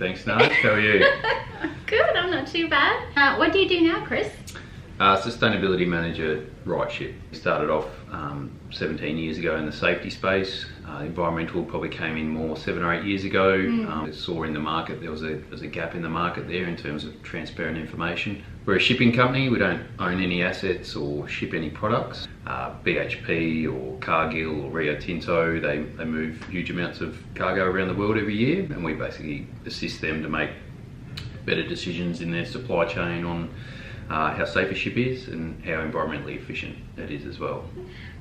thanks Naj. How are you? Good, I'm not too bad. What do you do now, Kris? Sustainability manager at RightShip. Started off 17 years ago in the safety space. Environmental probably came in more 7 or 8 years ago. Saw in the market there was a gap in the market there in terms of transparent information. We're a shipping company. We don't own any assets or ship any products. BHP or Cargill or Rio Tinto, they move huge amounts of cargo around the world every year, and we basically assist them to make better decisions in their supply chain on how safe a ship is and how environmentally efficient it is as well.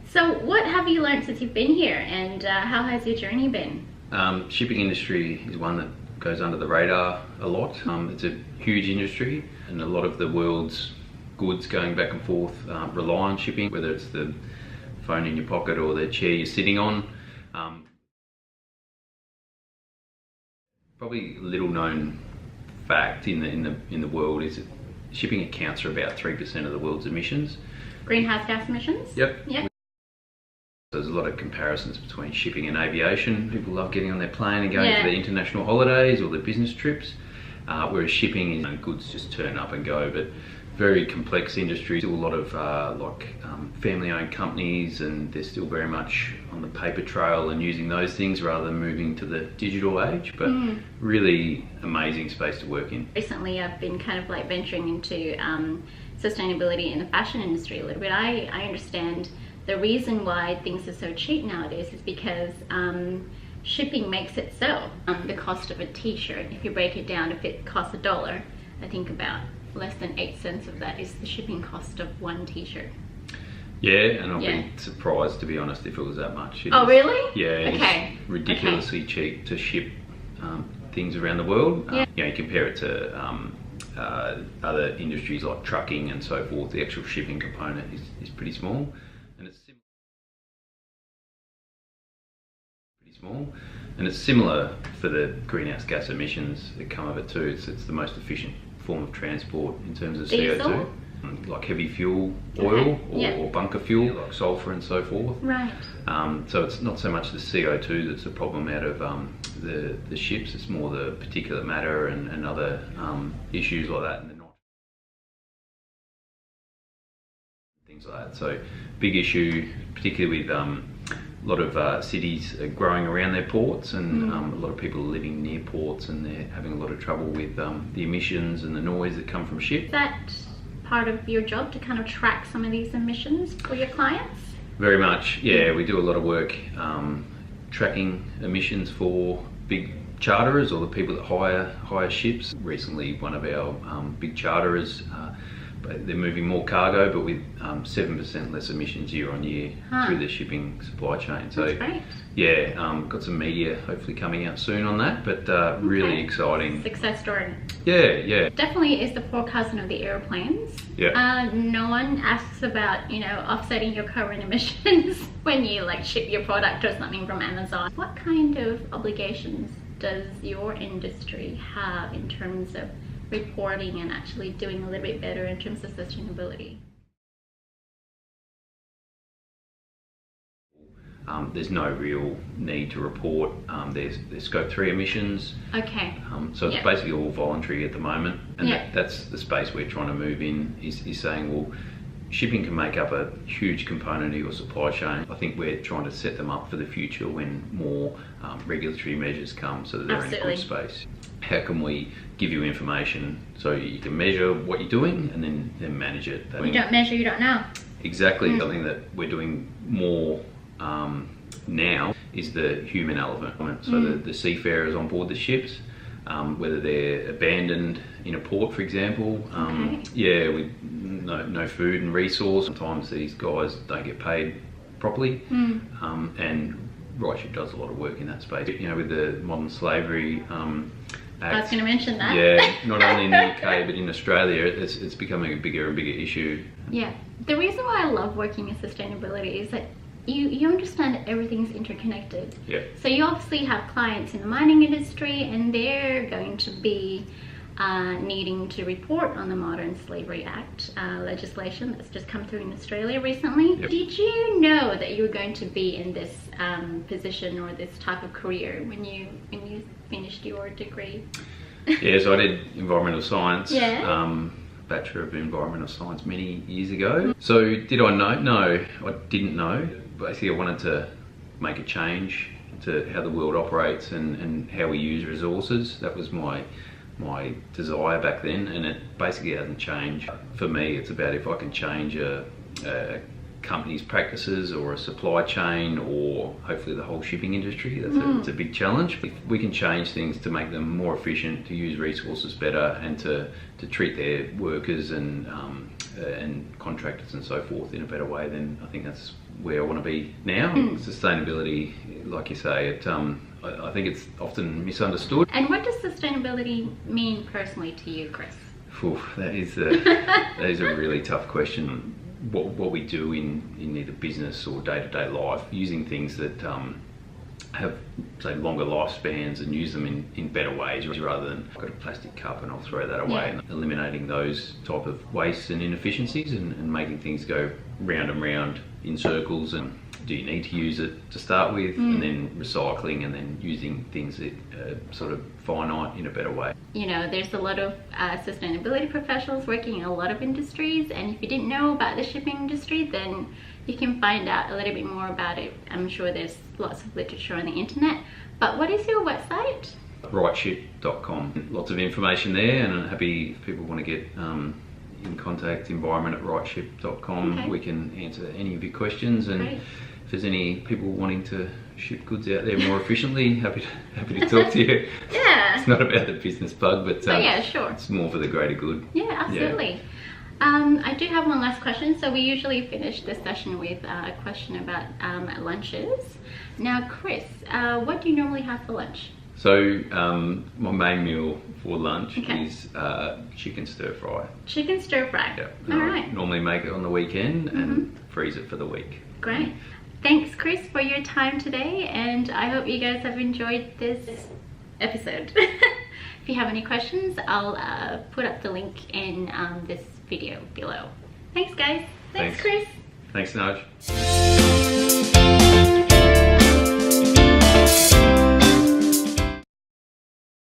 So what have you learned since you've been here, and how has your journey been? Shipping industry is one that goes under the radar a lot. It's a huge industry, and a lot of the world's goods going back and forth rely on shipping, whether it's the phone in your pocket or the chair you're sitting on. Probably a little known fact in the world is that shipping accounts for about 3% of the world's emissions. Greenhouse gas emissions? Yep. There's a lot of comparisons between shipping and aviation. People love getting on their plane and going for their international holidays or their business trips, whereas shipping is goods just turn up and go. But very complex industry. Still a lot of family-owned companies, and they're still very much on the paper trail and using those things rather than moving to the digital age. But really amazing space to work in. Recently, I've been kind of like venturing into sustainability in the fashion industry a little bit. I understand the reason why things are so cheap nowadays is because shipping makes it so. The cost of a t-shirt, if you break it down, if it costs $1, I think about less than 8 cents of that is the shipping cost of one t-shirt. Yeah, and I'll be surprised, to be honest, if it was that much. Really? Yeah, it's ridiculously cheap to ship things around the world. You compare it to other industries like trucking and so forth, the actual shipping component is pretty small. And it's similar for the greenhouse gas emissions that come of it too. It's the most efficient form of transport in terms of CO2, like heavy fuel oil or bunker fuel like sulphur and so forth. Right. So it's not so much the CO2 that's a problem out of the ships, it's more the particulate matter and other issues like that, and things like that. So big issue, particularly with a lot of cities are growing around their ports, and a lot of people are living near ports, and they're having a lot of trouble with the emissions and the noise that come from ships. Is that part of your job to kind of track some of these emissions for your clients? Very much, yeah. We do a lot of work tracking emissions for big charterers or the people that hire ships. Recently, one of our big charterers, they're moving more cargo, but with 7% less emissions year on year through the shipping supply chain. So, that's great. Yeah, got some media hopefully coming out soon on that, but really exciting. Success story. Yeah. Definitely is the forecasting of the airplanes. Yeah. No one asks about, offsetting your carbon emissions when you ship your product or something from Amazon. What kind of obligations does your industry have in terms of reporting and actually doing a little bit better in terms of sustainability? There's no real need to report. There's scope 3 emissions. Okay. So it's basically all voluntary at the moment, and that's the space we're trying to move in, is saying, well, shipping can make up a huge component of your supply chain. I think we're trying to set them up for the future when more regulatory measures come, so that they're in a good space. How can we give you information so you can measure what you're doing and then manage it? You don't measure, you don't know. Exactly. Something that we're doing more now is the human element. So the seafarers on board the ships, whether they're abandoned in a port, for example, with no food and resource. Sometimes these guys don't get paid properly, and RightShip does a lot of work in that space. With the modern slavery Act, I was going to mention that. Yeah, not only in the UK but in Australia, it's becoming a bigger and bigger issue. Yeah, the reason why I love working in sustainability is that you understand that everything's interconnected. Yeah. So you obviously have clients in the mining industry, and they're going to be needing to report on the Modern Slavery Act legislation that's just come through in Australia recently. Yep. Did you know that you were going to be in this position or this type of career when you finished your degree? Yeah, so I did environmental science. Yeah. Bachelor of Environmental Science many years ago. So did I know? No, I didn't know. Basically, I wanted to make a change to how the world operates and how we use resources. That was my desire back then, and it basically hasn't changed. For me, it's about if I can change a company's practices or a supply chain, or hopefully the whole shipping industry. That's a big challenge. If we can change things to make them more efficient, to use resources better, and to treat their workers and contractors and so forth in a better way, then I think that's where I want to be now. Sustainability, like you say, I think it's often misunderstood. And what does sustainability mean personally to you, Kris? That is a really tough question. What we do in either business or day-to-day life, using things that have, say, longer lifespans and use them in better ways, rather than I've got a plastic cup and I'll throw that away. And eliminating those type of wastes and inefficiencies and making things go round and round in circles. And do you need to use it to start with, and then recycling, and then using things that are sort of finite in a better way. You know, there's a lot of sustainability professionals working in a lot of industries, and if you didn't know about the shipping industry, then you can find out a little bit more about it. I'm sure there's lots of literature on the internet. But what is your website? RightShip.com. Lots of information there, and I'm happy if people want to get in contact, environment@rightship.com. Okay. We can answer any of your questions, and Great. if there's any people wanting to ship goods out there more efficiently, happy to talk to you. Yeah. It's not about the business bug, but yeah, sure. it's more for the greater good. Yeah, absolutely. I do have one last question. So we usually finish this session with a question about lunches. Now, Kris, what do you normally have for lunch? So my main meal for lunch Okay. is chicken stir fry. Chicken stir fry. Yeah. All I right. normally make it on the weekend and freeze it for the week. Great. Thanks, Kris, for your time today, and I hope you guys have enjoyed this episode. If you have any questions, I'll put up the link in this video below. Thanks, guys. Thanks, Kris. Thanks, Naj.